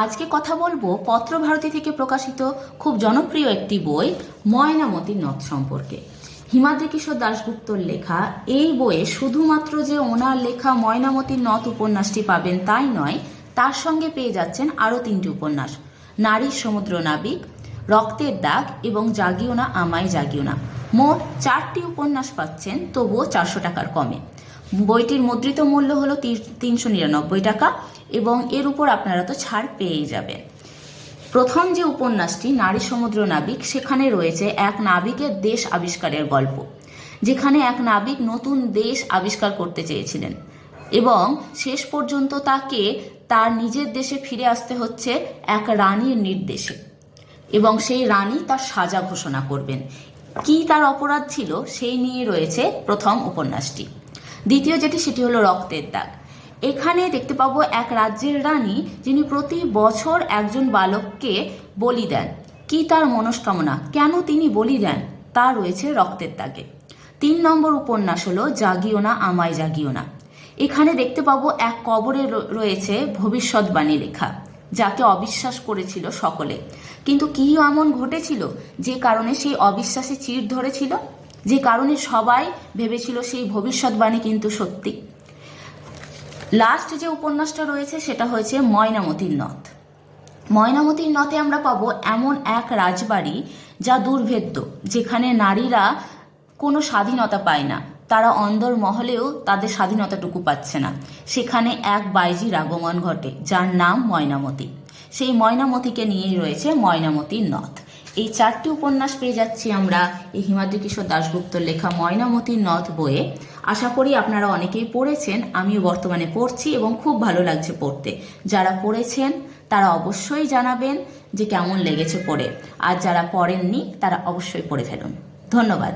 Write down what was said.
আজকে কথা বলবো পত্রভারতী থেকে প্রকাশিত খুব জনপ্রিয় একটি বই ময়নামতির নথ সম্পর্কে। হিমাদ্রি কিশোর দাশগুপ্তর লেখা এই বইয়ে শুধুমাত্র যে ওনার লেখা ময়নামতির নথ উপন্যাসটি পাবেন তাই নয়, তার সঙ্গে পেয়ে যাচ্ছেন আরও 3টি উপন্যাস, নারীর সমুদ্র নাবিক, রক্তের দাগ এবং জাগিও না আমায় জাগিও না। মোট 4টি উপন্যাস পাচ্ছেন, তবুও 400 টাকার কমে। বইটির মুদ্রিত মূল্য হলো 399 টাকা এবং এর উপর আপনারা তো ছাড় পেয়ে যাবেন। প্রথম যে উপন্যাসটি নারী সমুদ্র নাবিক, সেখানে রয়েছে এক নাবিকের দেশ আবিষ্কারের গল্প, যেখানে এক নাবিক নতুন দেশ আবিষ্কার করতে চেয়েছিলেন এবং শেষ পর্যন্ত তাকে তার নিজের দেশে ফিরে আসতে হচ্ছে এক রানীর নির্দেশে, এবং সেই রানী তার সাজা ঘোষণা করবেন। কি তার অপরাধ ছিল সেই নিয়ে রয়েছে প্রথম উপন্যাসটি। দ্বিতীয় যেটি, সেটি হলো রক্তের দাগ। এখানে দেখতে পাবো এক রাজ্যের রানী যিনি প্রতি বছর একজন বালককে বলি দেন। কি তার মনস্কামনা, কেন তিনি বলি দেন, তা রয়েছে রক্তের দাগে। 3 নম্বর উপন্যাস হলো জাগিও না আমায় জাগিও না। এখানে দেখতে পাবো এক কবরে রয়েছে ভবিষ্যৎবাণী লেখা, যাকে অবিশ্বাস করেছিল সকলে। কিন্তু কি এমন ঘটেছিল যে কারণে সেই অবিশ্বাসে চির ধরেছিল, যে কারণে সবাই ভেবেছিল সেই ভবিষ্যৎবাণী কিন্তু সত্যি। লাস্ট যে উপন্যাসটা রয়েছে সেটা হয়েছে ময়নামতির নথ। ময়নামতির নথে আমরা পাবো এমন এক রাজবাড়ি যা দুর্ভেদ্য, যেখানে নারীরা কোনো স্বাধীনতা পায় না, তারা অন্দর মহলেও তাদের স্বাধীনতাটুকু পাচ্ছে না। সেখানে এক বাইজির আগমন ঘটে যার নাম ময়নামতি। সেই ময়নামতিকে নিয়েই রয়েছে ময়নামতির নথ। এই 4টি উপন্যাস পেয়ে যাচ্ছি আমরা এই হিমাদ্রি কিশোর দাশগুপ্তর লেখা ময়নামতির নথ বইয়ে। আশা করি আপনারা অনেকেই পড়েছেন, আমিও বর্তমানে পড়ছি এবং খুব ভালো লাগছে পড়তে। যারা পড়েছেন তারা অবশ্যই জানাবেন যে কেমন লেগেছে পড়ে, আর যারা পড়েননি তারা অবশ্যই পড়ে ফেলুন। ধন্যবাদ।